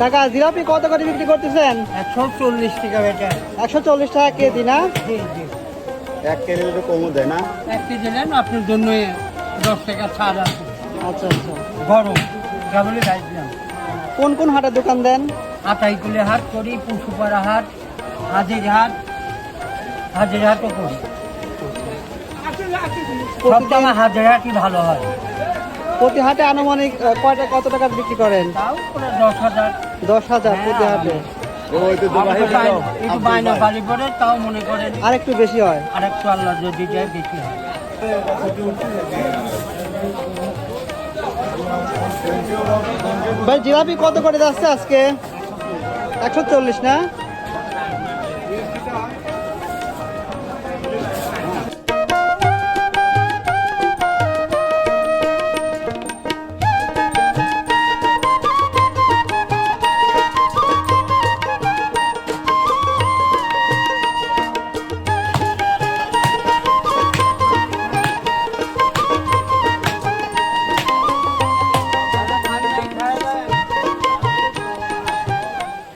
কাকা জিলাপি কত করে বিক্রি করতেছেন? 140 টাকা বেটা। 140 টাকা কেজি না? জি জি। 1 কেজি তো কমও দেয় না? 1 কেজি নেন আপনার জন্য 10 টাকা ছাড় আছে। আচ্ছা আচ্ছা। গরম কেবলই খাইছিলাম। কোন কোন হাটের দোকান দেন? আটাইকুলে হাট করি, পশুপাড়া হাট, হাজির হাটও করি। সবসময় হাজির হাটই ভালো হয়। প্রতি হাটে আনুমানিক কত টাকা বিক্রি করেন? তাও পুরো 10,000। 10,000 প্রতি হ্যাঁ, হাটে। ওই তো দুবাই একটু বায়না বাড়ি পড়ে তাও মনে করেন আর একটু বেশি হয়। আর একটু আল্লাহ যদি যায় বেশি হয়। ভাই জিলাপি কত করে যাচ্ছে আজকে? 140 না?